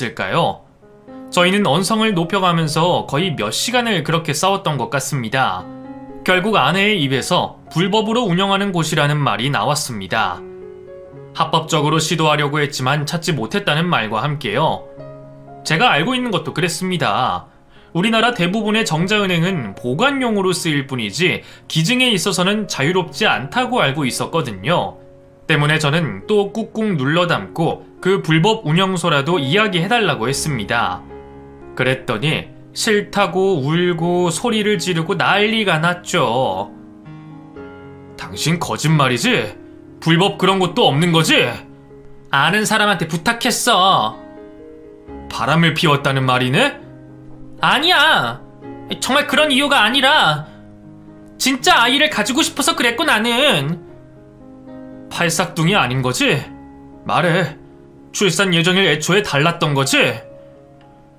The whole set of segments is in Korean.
있었을까요? 저희는 언성을 높여가면서 거의 몇 시간을 그렇게 싸웠던 것 같습니다. 결국 아내의 입에서 불법으로 운영하는 곳이라는 말이 나왔습니다. 합법적으로 시도하려고 했지만 찾지 못했다는 말과 함께요. 제가 알고 있는 것도 그랬습니다. 우리나라 대부분의 정자은행은 보관용으로 쓰일 뿐이지 기증에 있어서는 자유롭지 않다고 알고 있었거든요. 때문에 저는 또 꾹꾹 눌러 담고 그 불법 운영소라도 이야기해달라고 했습니다. 그랬더니 싫다고 울고 소리를 지르고 난리가 났죠. 당신 거짓말이지? 불법 그런 것도 없는 거지? 아는 사람한테 부탁했어. 바람을 피웠다는 말이네? 아니야. 정말 그런 이유가 아니라 진짜 아이를 가지고 싶어서 그랬고 나는. 팔싹둥이 아닌 거지? 말해. 출산 예정일 애초에 달랐던 거지?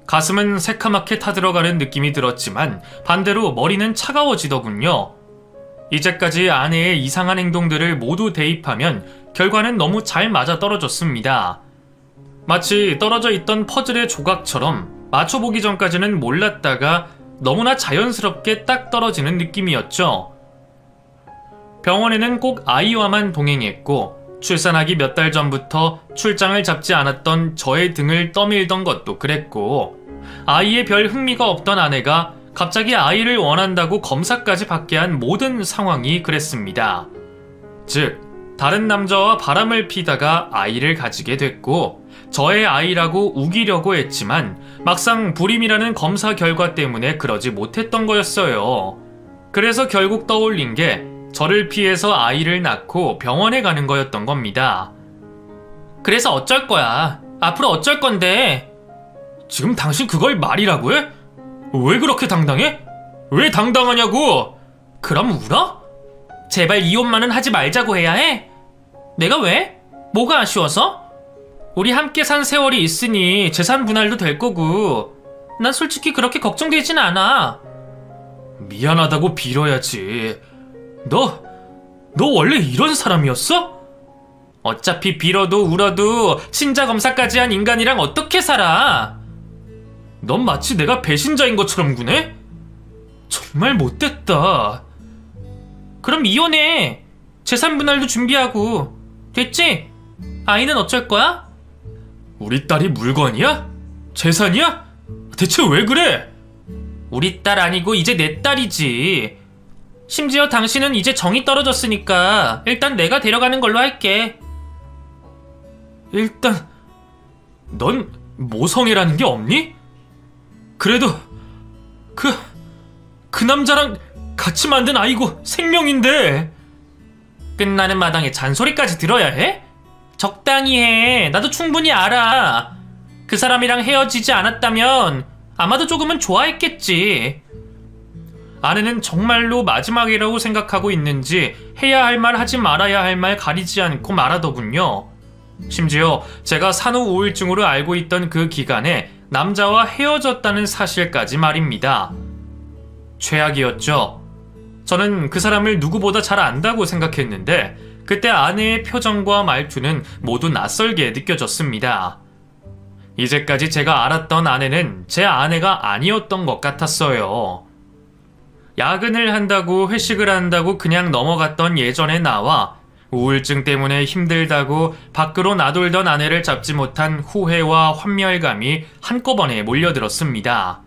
가슴은 새카맣게 타들어가는 느낌이 들었지만 반대로 머리는 차가워지더군요. 이제까지 아내의 이상한 행동들을 모두 대입하면 결과는 너무 잘 맞아떨어졌습니다. 마치 떨어져 있던 퍼즐의 조각처럼 맞춰보기 전까지는 몰랐다가 너무나 자연스럽게 딱 떨어지는 느낌이었죠. 병원에는 꼭 아이와만 동행했고 출산하기 몇 달 전부터 출장을 잡지 않았던 저의 등을 떠밀던 것도 그랬고 아이에 별 흥미가 없던 아내가 갑자기 아이를 원한다고 검사까지 받게 한 모든 상황이 그랬습니다. 즉, 다른 남자와 바람을 피다가 아이를 가지게 됐고 저의 아이라고 우기려고 했지만 막상 불임이라는 검사 결과 때문에 그러지 못했던 거였어요. 그래서 결국 떠올린 게 저를 피해서 아이를 낳고 병원에 가는 거였던 겁니다. 그래서 어쩔 거야? 앞으로 어쩔 건데? 지금 당신 그걸 말이라고 해? 왜 그렇게 당당해? 왜 당당하냐고? 그럼 울어? 제발 이혼만은 하지 말자고 해야 해? 내가 왜? 뭐가 아쉬워서? 우리 함께 산 세월이 있으니 재산 분할도 될 거고 난 솔직히 그렇게 걱정되진 않아. 미안하다고 빌어야지. 너 원래 이런 사람이었어? 어차피 빌어도 울어도 친자 검사까지 한 인간이랑 어떻게 살아? 넌 마치 내가 배신자인 것처럼 구네? 정말 못됐다. 그럼 이혼해. 재산 분할도 준비하고. 됐지? 아이는 어쩔 거야? 우리 딸이 물건이야? 재산이야? 대체 왜 그래? 우리 딸 아니고 이제 내 딸이지. 심지어 당신은 이제 정이 떨어졌으니까 일단 내가 데려가는 걸로 할게. 일단 넌 모성애라는 게 없니? 그래도 그 남자랑 같이 만든 아이고 생명인데. 끝나는 마당에 잔소리까지 들어야 해? 적당히 해. 나도 충분히 알아. 그 사람이랑 헤어지지 않았다면 아마도 조금은 좋아했겠지. 아내는 정말로 마지막이라고 생각하고 있는지 해야 할 말 하지 말아야 할 말 가리지 않고 말하더군요. 심지어 제가 산후 우울증으로 알고 있던 그 기간에 남자와 헤어졌다는 사실까지 말입니다. 최악이었죠. 저는 그 사람을 누구보다 잘 안다고 생각했는데 그때 아내의 표정과 말투는 모두 낯설게 느껴졌습니다. 이제까지 제가 알았던 아내는 제 아내가 아니었던 것 같았어요. 야근을 한다고 회식을 한다고 그냥 넘어갔던 예전의 나와 우울증 때문에 힘들다고 밖으로 나돌던 아내를 잡지 못한 후회와 환멸감이 한꺼번에 몰려들었습니다.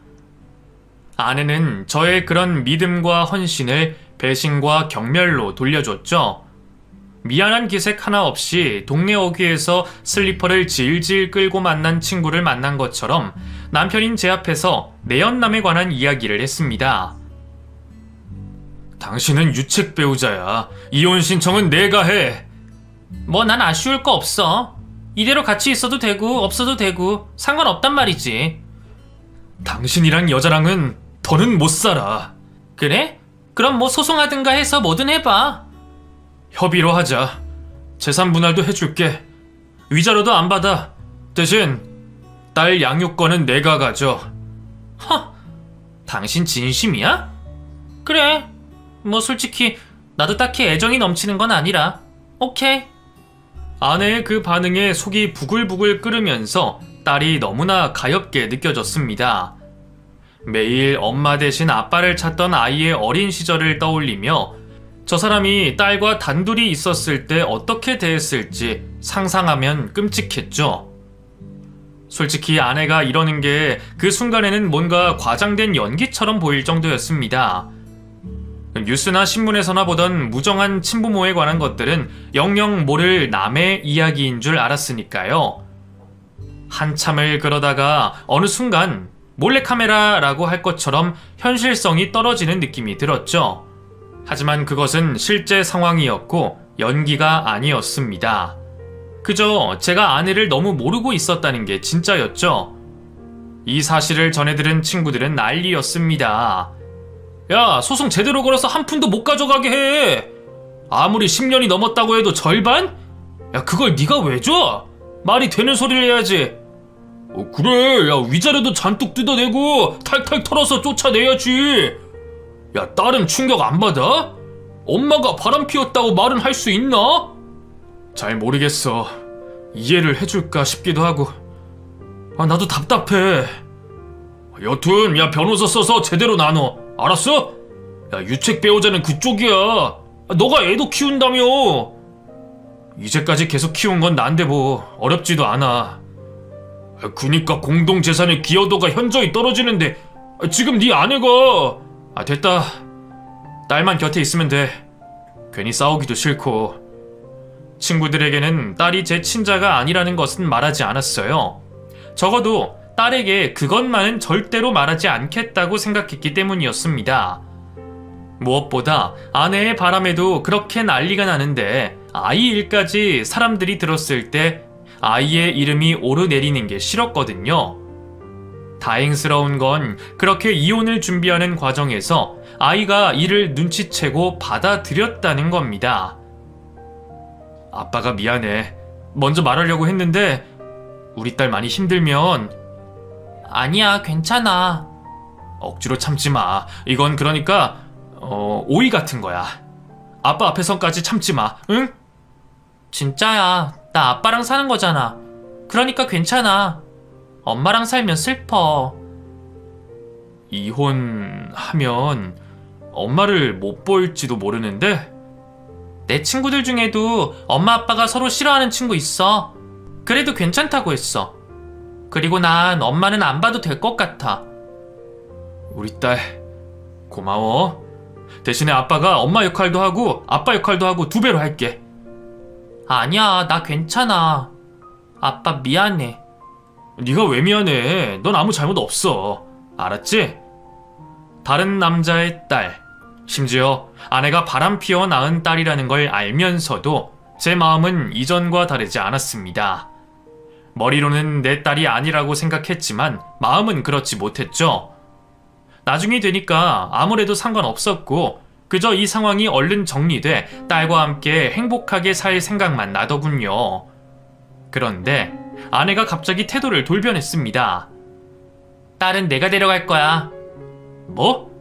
아내는 저의 그런 믿음과 헌신을 배신과 경멸로 돌려줬죠. 미안한 기색 하나 없이 동네 어귀에서 슬리퍼를 질질 끌고 만난 친구를 만난 것처럼 남편인 제 앞에서 내연남에 관한 이야기를 했습니다. 당신은 유책 배우자야. 이혼 신청은 내가 해. 뭐 난 아쉬울 거 없어. 이대로 같이 있어도 되고 없어도 되고 상관없단 말이지. 당신이랑 여자랑은 더는 못 살아. 그래? 그럼 뭐 소송하든가 해서 뭐든 해봐. 협의로 하자. 재산 분할도 해줄게. 위자료도 안 받아. 대신 딸 양육권은 내가 가져. 당신 진심이야? 그래. 뭐 솔직히 나도 딱히 애정이 넘치는 건 아니라 오케이. 아내의 그 반응에 속이 부글부글 끓으면서 딸이 너무나 가엾게 느껴졌습니다. 매일 엄마 대신 아빠를 찾던 아이의 어린 시절을 떠올리며 저 사람이 딸과 단둘이 있었을 때 어떻게 대했을지 상상하면 끔찍했죠. 솔직히 아내가 이러는 게 그 순간에는 뭔가 과장된 연기처럼 보일 정도였습니다. 뉴스나 신문에서나 보던 무정한 친부모에 관한 것들은 영영 모를 남의 이야기인 줄 알았으니까요. 한참을 그러다가 어느 순간 몰래카메라라고 할 것처럼 현실성이 떨어지는 느낌이 들었죠. 하지만 그것은 실제 상황이었고 연기가 아니었습니다. 그저 제가 아내를 너무 모르고 있었다는 게 진짜였죠. 이 사실을 전해들은 친구들은 난리였습니다. 야, 소송 제대로 걸어서 한 푼도 못 가져가게 해. 아무리 10년이 넘었다고 해도 절반? 야, 그걸 네가 왜 줘? 말이 되는 소리를 해야지. 그래, 야, 위자료도 잔뜩 뜯어내고 탈탈 털어서 쫓아내야지. 야, 딸은 충격 안 받아? 엄마가 바람 피웠다고 말은 할 수 있나? 잘 모르겠어. 이해를 해줄까 싶기도 하고. 나도 답답해. 여튼 야, 변호사 써서 제대로 나눠. 알았어? 야, 유책 배우자는 그쪽이야. 너가 애도 키운다며. 이제까지 계속 키운 건 난데 뭐 어렵지도 않아. 그니까 공동재산의 기여도가 현저히 떨어지는데 지금 네 아내가... 됐다. 딸만 곁에 있으면 돼. 괜히 싸우기도 싫고. 친구들에게는 딸이 제 친자가 아니라는 것은 말하지 않았어요. 적어도 딸에게 그것만은 절대로 말하지 않겠다고 생각했기 때문이었습니다. 무엇보다 아내의 바람에도 그렇게 난리가 나는데 아이 일까지 사람들이 들었을 때 아이의 이름이 오르내리는 게 싫었거든요. 다행스러운 건 그렇게 이혼을 준비하는 과정에서 아이가 이를 눈치채고 받아들였다는 겁니다. 아빠가 미안해. 먼저 말하려고 했는데 우리 딸 많이 힘들면... 아니야, 괜찮아. 억지로 참지 마. 이건 그러니까 오이 같은 거야. 아빠 앞에서까지 참지 마, 응? 진짜야. 나 아빠랑 사는 거잖아. 그러니까 괜찮아. 엄마랑 살면 슬퍼. 이혼하면 엄마를 못 볼지도 모르는데 내 친구들 중에도 엄마 아빠가 서로 싫어하는 친구 있어. 그래도 괜찮다고 했어. 그리고 난 엄마는 안 봐도 될 것 같아. 우리 딸 고마워. 대신에 아빠가 엄마 역할도 하고 아빠 역할도 하고 2배로 할게. 아니야, 나 괜찮아. 아빠 미안해. 네가 왜 미안해? 넌 아무 잘못 없어. 알았지? 다른 남자의 딸, 심지어 아내가 바람 피워 낳은 딸이라는 걸 알면서도 제 마음은 이전과 다르지 않았습니다. 머리로는 내 딸이 아니라고 생각했지만 마음은 그렇지 못했죠. 나중이 되니까 아무래도 상관없었고 그저 이 상황이 얼른 정리돼 딸과 함께 행복하게 살 생각만 나더군요. 그런데 아내가 갑자기 태도를 돌변했습니다. 딸은 내가 데려갈 거야. 뭐?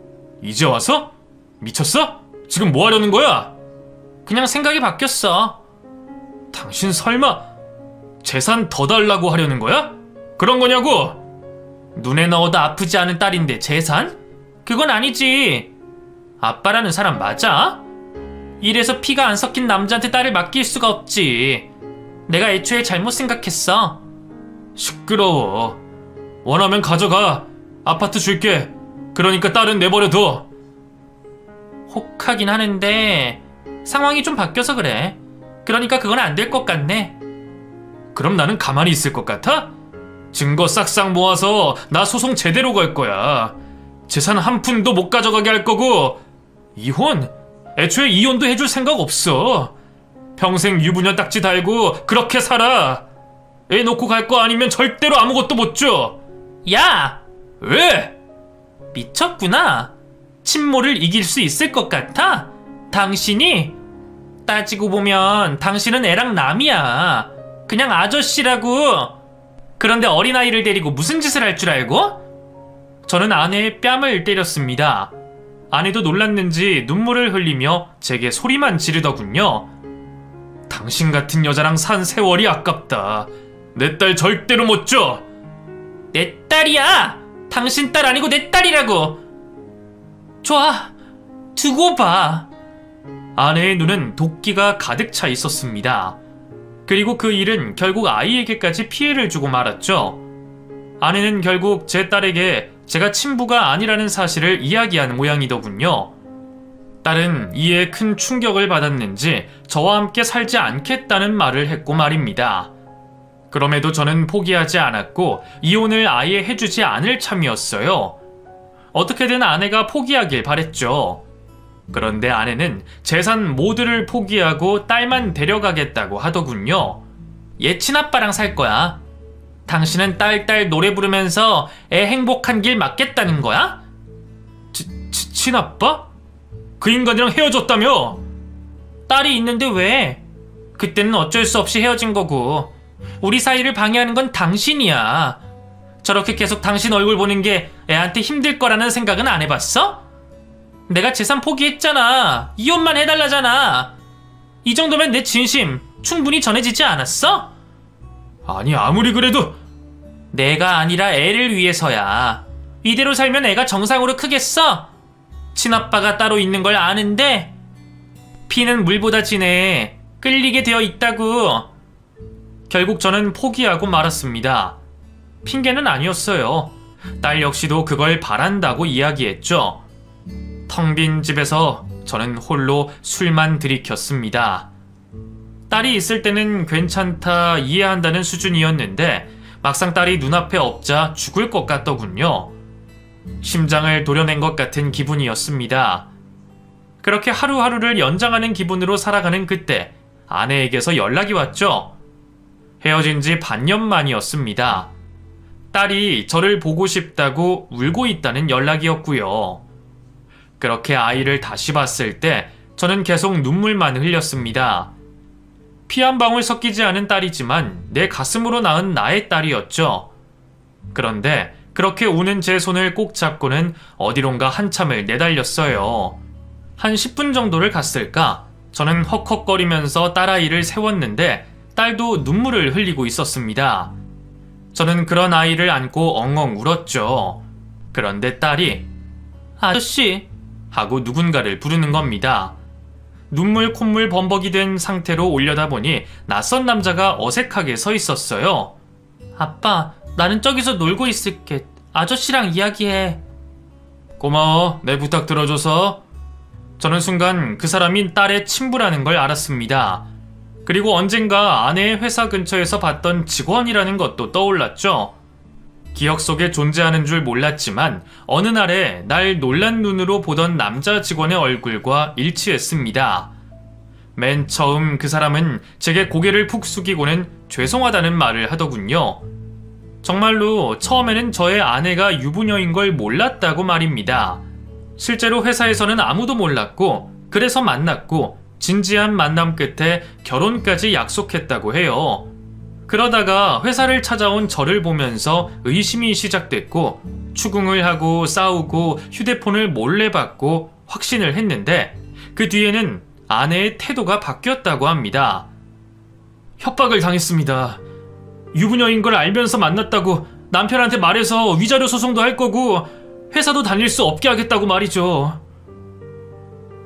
이제 와서? 미쳤어? 지금 뭐 하려는 거야? 그냥 생각이 바뀌었어. 당신 설마 재산 더 달라고 하려는 거야? 그런 거냐고? 눈에 넣어도 아프지 않은 딸인데 재산? 그건 아니지. 아빠라는 사람 맞아? 이래서 피가 안 섞인 남자한테 딸을 맡길 수가 없지. 내가 애초에 잘못 생각했어. 시끄러워. 원하면 가져가. 아파트 줄게. 그러니까 딸은 내버려둬. 혹하긴 하는데 상황이 좀 바뀌어서 그래. 그러니까 그건 안 될 것 같네. 그럼 나는 가만히 있을 것 같아? 증거 싹싹 모아서 나 소송 제대로 걸 거야. 재산 한 푼도 못 가져가게 할 거고 이혼? 애초에 이혼도 해줄 생각 없어. 평생 유부녀 딱지 달고 그렇게 살아. 애 놓고 갈 거 아니면 절대로 아무것도 못 줘. 야! 왜? 미쳤구나. 친모를 이길 수 있을 것 같아? 당신이? 따지고 보면 당신은 애랑 남이야. 그냥 아저씨라고. 그런데 어린아이를 데리고 무슨 짓을 할 줄 알고? 저는 아내의 뺨을 때렸습니다. 아내도 놀랐는지 눈물을 흘리며 제게 소리만 지르더군요. 당신 같은 여자랑 산 세월이 아깝다. 내 딸 절대로 못 줘. 내 딸이야! 당신 딸 아니고 내 딸이라고! 좋아, 두고 봐. 아내의 눈은 도끼가 가득 차 있었습니다. 그리고 그 일은 결국 아이에게까지 피해를 주고 말았죠. 아내는 결국 제 딸에게 제가 친부가 아니라는 사실을 이야기하는 모양이더군요. 딸은 이에 큰 충격을 받았는지 저와 함께 살지 않겠다는 말을 했고 말입니다. 그럼에도 저는 포기하지 않았고 이혼을 아예 해주지 않을 참이었어요. 어떻게든 아내가 포기하길 바랬죠. 그런데 아내는 재산 모두를 포기하고 딸만 데려가겠다고 하더군요. 얘 친아빠랑 살 거야. 당신은 딸 노래 부르면서 애 행복한 길 맞겠다는 거야? 친아빠? 그 인간이랑 헤어졌다며? 딸이 있는데 왜? 그때는 어쩔 수 없이 헤어진 거고 우리 사이를 방해하는 건 당신이야. 저렇게 계속 당신 얼굴 보는 게 애한테 힘들 거라는 생각은 안 해봤어? 내가 재산 포기했잖아. 이혼만 해달라잖아. 이 정도면 내 진심 충분히 전해지지 않았어? 아니 아무리 그래도 내가 아니라 애를 위해서야. 이대로 살면 애가 정상으로 크겠어? 친아빠가 따로 있는 걸 아는데 피는 물보다 진해. 끌리게 되어 있다고. 결국 저는 포기하고 말았습니다. 핑계는 아니었어요. 딸 역시도 그걸 바란다고 이야기했죠. 텅 빈 집에서 저는 홀로 술만 들이켰습니다. 딸이 있을 때는 괜찮다 이해한다는 수준이었는데 막상 딸이 눈앞에 없자 죽을 것 같더군요. 심장을 도려낸 것 같은 기분이었습니다. 그렇게 하루하루를 연장하는 기분으로 살아가는 그때 아내에게서 연락이 왔죠. 헤어진 지 반년 만이었습니다. 딸이 저를 보고 싶다고 울고 있다는 연락이었고요. 그렇게 아이를 다시 봤을 때 저는 계속 눈물만 흘렸습니다. 피 한 방울 섞이지 않은 딸이지만 내 가슴으로 낳은 나의 딸이었죠. 그런데 그렇게 우는 제 손을 꼭 잡고는 어디론가 한참을 내달렸어요. 한 10분 정도를 갔을까? 저는 헉헉거리면서 딸아이를 세웠는데 딸도 눈물을 흘리고 있었습니다. 저는 그런 아이를 안고 엉엉 울었죠. 그런데 딸이 아저씨 하고 누군가를 부르는 겁니다. 눈물 콧물 범벅이 된 상태로 올려다보니 낯선 남자가 어색하게 서 있었어요. 아빠, 나는 저기서 놀고 있을게. 아저씨랑 이야기해. 고마워, 내 부탁 들어줘서. 저는 순간 그 사람이 딸의 친부라는 걸 알았습니다. 그리고 언젠가 아내의 회사 근처에서 봤던 직원이라는 것도 떠올랐죠. 기억 속에 존재하는 줄 몰랐지만 어느 날에 날 놀란 눈으로 보던 남자 직원의 얼굴과 일치했습니다. 맨 처음 그 사람은 제게 고개를 푹 숙이고는 죄송하다는 말을 하더군요. 정말로 처음에는 저의 아내가 유부녀인 걸 몰랐다고 말입니다. 실제로 회사에서는 아무도 몰랐고 그래서 만났고 진지한 만남 끝에 결혼까지 약속했다고 해요. 그러다가 회사를 찾아온 저를 보면서 의심이 시작됐고 추궁을 하고 싸우고 휴대폰을 몰래 받고 확신을 했는데 그 뒤에는 아내의 태도가 바뀌었다고 합니다. 협박을 당했습니다. 유부녀인 걸 알면서 만났다고 남편한테 말해서 위자료 소송도 할 거고 회사도 다닐 수 없게 하겠다고 말이죠.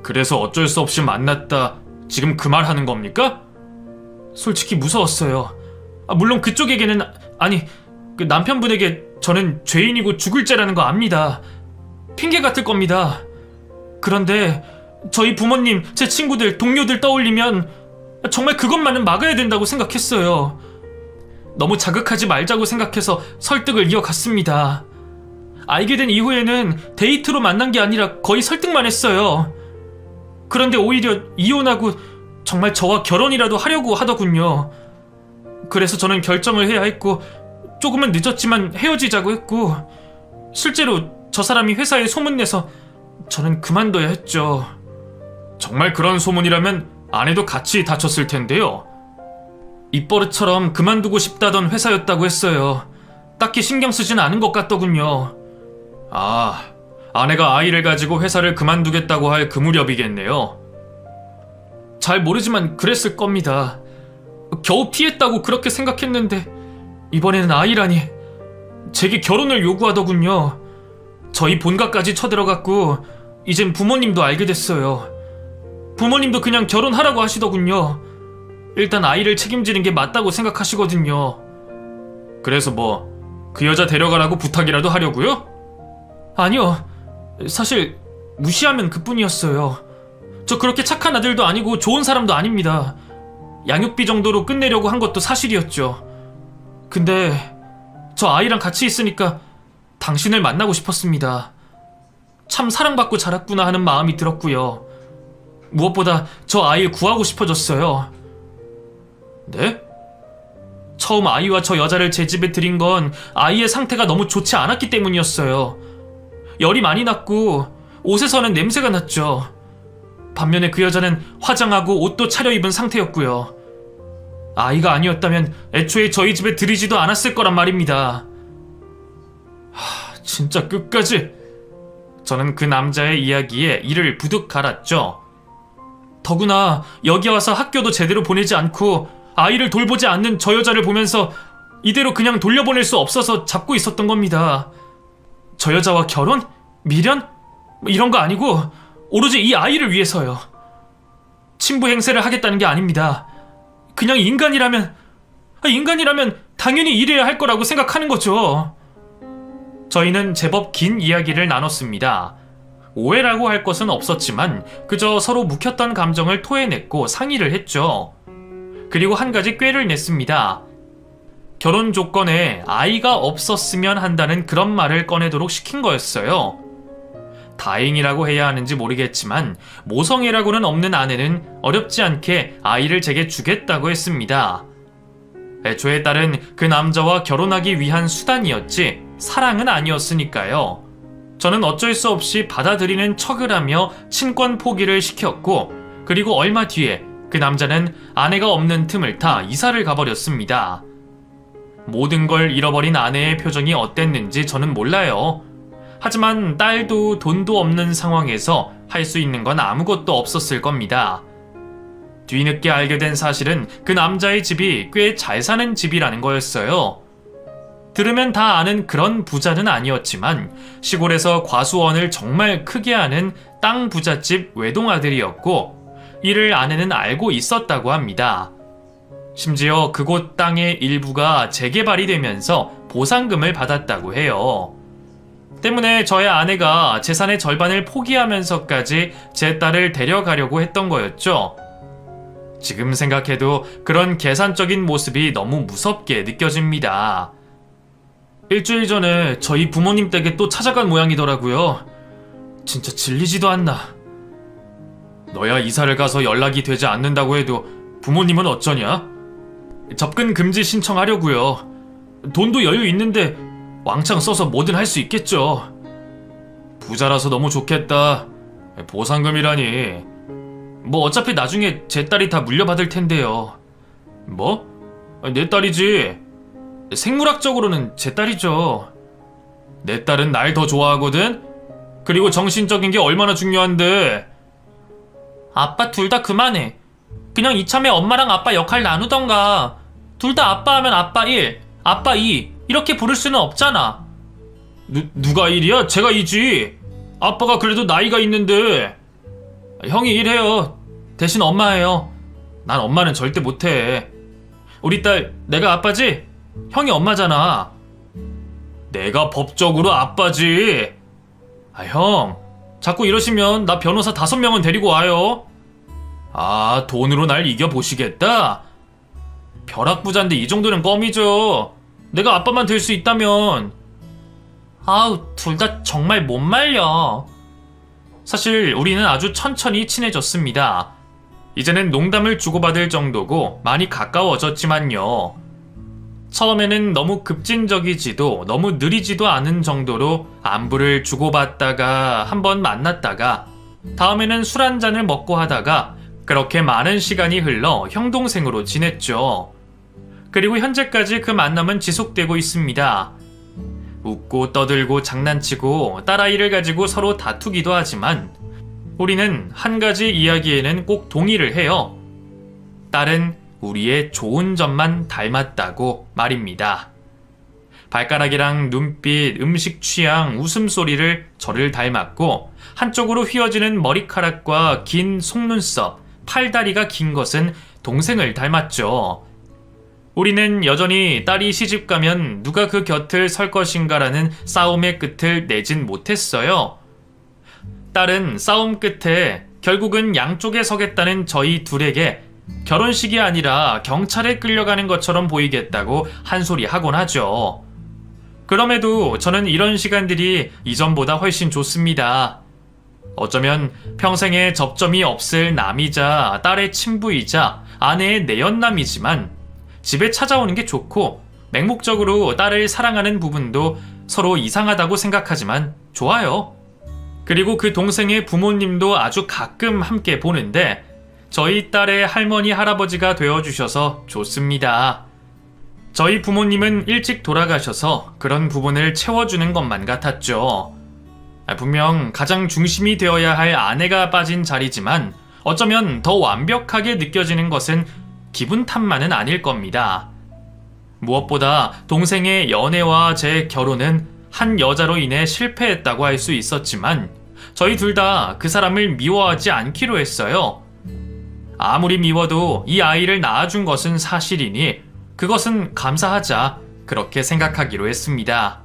그래서 어쩔 수 없이 만났다 지금 그 말 하는 겁니까? 솔직히 무서웠어요. 물론 그쪽에게는 아니 그 남편분에게 저는 죄인이고 죽을 죄라는 거 압니다. 핑계 같을 겁니다. 그런데 저희 부모님, 제 친구들, 동료들 떠올리면 정말 그것만은 막아야 된다고 생각했어요. 너무 자극하지 말자고 생각해서 설득을 이어갔습니다. 알게 된 이후에는 데이트로 만난 게 아니라 거의 설득만 했어요. 그런데 오히려 이혼하고 정말 저와 결혼이라도 하려고 하더군요. 그래서 저는 결정을 해야 했고 조금은 늦었지만 헤어지자고 했고 실제로 저 사람이 회사에 소문내서 저는 그만둬야 했죠. 정말 그런 소문이라면 아내도 같이 다쳤을 텐데요. 입버릇처럼 그만두고 싶다던 회사였다고 했어요. 딱히 신경 쓰진 않은 것 같더군요. 아, 아내가 아이를 가지고 회사를 그만두겠다고 할 그 무렵이겠네요. 잘 모르지만 그랬을 겁니다. 겨우 피했다고 그렇게 생각했는데 이번에는 아이라니. 제게 결혼을 요구하더군요. 저희 본가까지 쳐들어갔고 이젠 부모님도 알게 됐어요. 부모님도 그냥 결혼하라고 하시더군요. 일단 아이를 책임지는 게 맞다고 생각하시거든요. 그래서 뭐 그 여자 데려가라고 부탁이라도 하려고요? 아니요. 사실 무시하면 그뿐이었어요. 저 그렇게 착한 아들도 아니고 좋은 사람도 아닙니다. 양육비 정도로 끝내려고 한 것도 사실이었죠. 근데 저 아이랑 같이 있으니까 당신을 만나고 싶었습니다. 참 사랑받고 자랐구나 하는 마음이 들었고요. 무엇보다 저 아이를 구하고 싶어졌어요. 네? 처음 아이와 저 여자를 제 집에 들인 건 아이의 상태가 너무 좋지 않았기 때문이었어요. 열이 많이 났고 옷에서는 냄새가 났죠. 반면에 그 여자는 화장하고 옷도 차려입은 상태였고요. 아이가 아니었다면 애초에 저희 집에 들이지도 않았을 거란 말입니다. 진짜 끝까지. 저는 그 남자의 이야기에 이를 부득 갈았죠. 더구나 여기 와서 학교도 제대로 보내지 않고 아이를 돌보지 않는 저 여자를 보면서 이대로 그냥 돌려보낼 수 없어서 잡고 있었던 겁니다. 저 여자와 결혼? 미련? 이런 거 아니고 오로지 이 아이를 위해서요. 친부 행세를 하겠다는 게 아닙니다. 그냥 인간이라면 당연히 이래야 할 거라고 생각하는 거죠. 저희는 제법 긴 이야기를 나눴습니다. 오해라고 할 것은 없었지만 그저 서로 묵혔던 감정을 토해냈고 상의를 했죠. 그리고 한 가지 꾀를 냈습니다. 결혼 조건에 아이가 없었으면 한다는 그런 말을 꺼내도록 시킨 거였어요. 다행이라고 해야 하는지 모르겠지만 모성애라고는 없는 아내는 어렵지 않게 아이를 제게 주겠다고 했습니다. 애초에 딸은 그 남자와 결혼하기 위한 수단이었지 사랑은 아니었으니까요. 저는 어쩔 수 없이 받아들이는 척을 하며 친권 포기를 시켰고, 그리고 얼마 뒤에 그 남자는 아내가 없는 틈을 타 이사를 가버렸습니다. 모든 걸 잃어버린 아내의 표정이 어땠는지 저는 몰라요. 하지만 딸도 돈도 없는 상황에서 할 수 있는 건 아무것도 없었을 겁니다. 뒤늦게 알게 된 사실은 그 남자의 집이 꽤 잘 사는 집이라는 거였어요. 들으면 다 아는 그런 부자는 아니었지만 시골에서 과수원을 정말 크게 하는 땅 부잣집 외동아들이었고, 이를 아내는 알고 있었다고 합니다. 심지어 그곳 땅의 일부가 재개발이 되면서 보상금을 받았다고 해요. 때문에 저의 아내가 재산의 절반을 포기하면서까지 제 딸을 데려가려고 했던 거였죠. 지금 생각해도 그런 계산적인 모습이 너무 무섭게 느껴집니다. 일주일 전에 저희 부모님 댁에 또 찾아간 모양이더라고요. 진짜 질리지도 않나. 너야 이사를 가서 연락이 되지 않는다고 해도 부모님은 어쩌냐? 접근 금지 신청하려고요. 돈도 여유 있는데 왕창 써서 뭐든 할 수 있겠죠. 부자라서 너무 좋겠다. 보상금이라니. 뭐 어차피 나중에 제 딸이 다 물려받을 텐데요. 뭐? 내 딸이지. 생물학적으로는 제 딸이죠. 내 딸은 날 더 좋아하거든? 그리고 정신적인 게 얼마나 중요한데. 아빠 둘 다 그만해. 그냥 이참에 엄마랑 아빠 역할 나누던가. 둘 다 아빠 하면 아빠 1, 아빠 2 이렇게 부를 수는 없잖아. 누가 1이야? 제가 2지. 아빠가 그래도 나이가 있는데. 형이 1해요. 대신 엄마 해요. 난 엄마는 절대 못해. 우리 딸 내가 아빠지? 형이 엄마잖아. 내가 법적으로 아빠지. 형, 자꾸 이러시면 나 변호사 5명은 데리고 와요. 아, 돈으로 날 이겨보시겠다? 벼락부자인데 이 정도는 껌이죠. 내가 아빠만 될 수 있다면. 아우, 둘 다 정말 못 말려. 사실 우리는 아주 천천히 친해졌습니다. 이제는 농담을 주고받을 정도고 많이 가까워졌지만요. 처음에는 너무 급진적이지도 너무 느리지도 않은 정도로 안부를 주고받다가 한번 만났다가 다음에는 술 한잔을 먹고 하다가 그렇게 많은 시간이 흘러 형동생으로 지냈죠. 그리고 현재까지 그 만남은 지속되고 있습니다. 웃고 떠들고 장난치고 딸아이를 가지고 서로 다투기도 하지만 우리는 한 가지 이야기에는 꼭 동의를 해요. 딸은 우리의 좋은 점만 닮았다고 말입니다. 발가락이랑 눈빛, 음식 취향, 웃음소리를 저를 닮았고 한쪽으로 휘어지는 머리카락과 긴 속눈썹, 팔다리가 긴 것은 동생을 닮았죠. 우리는 여전히 딸이 시집가면 누가 그 곁을 설 것인가라는 싸움의 끝을 내진 못했어요. 딸은 싸움 끝에 결국은 양쪽에 서겠다는 저희 둘에게 결혼식이 아니라 경찰에 끌려가는 것처럼 보이겠다고 한 소리 하곤 하죠. 그럼에도 저는 이런 시간들이 이전보다 훨씬 좋습니다. 어쩌면 평생에 접점이 없을 남이자 딸의 친부이자 아내의 내연남이지만 집에 찾아오는 게 좋고 맹목적으로 딸을 사랑하는 부분도 서로 이상하다고 생각하지만 좋아요. 그리고 그 동생의 부모님도 아주 가끔 함께 보는데 저희 딸의 할머니 할아버지가 되어주셔서 좋습니다. 저희 부모님은 일찍 돌아가셔서 그런 부분을 채워주는 것만 같았죠. 분명 가장 중심이 되어야 할 아내가 빠진 자리지만 어쩌면 더 완벽하게 느껴지는 것은 기분 탓만은 아닐 겁니다. 무엇보다 동생의 연애와 제 결혼은 한 여자로 인해 실패했다고 할 수 있었지만 저희 둘 다 그 사람을 미워하지 않기로 했어요. 아무리 미워도 이 아이를 낳아준 것은 사실이니 그것은 감사하자 그렇게 생각하기로 했습니다.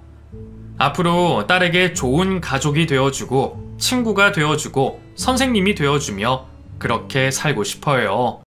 앞으로 딸에게 좋은 가족이 되어주고 친구가 되어주고 선생님이 되어주며 그렇게 살고 싶어요.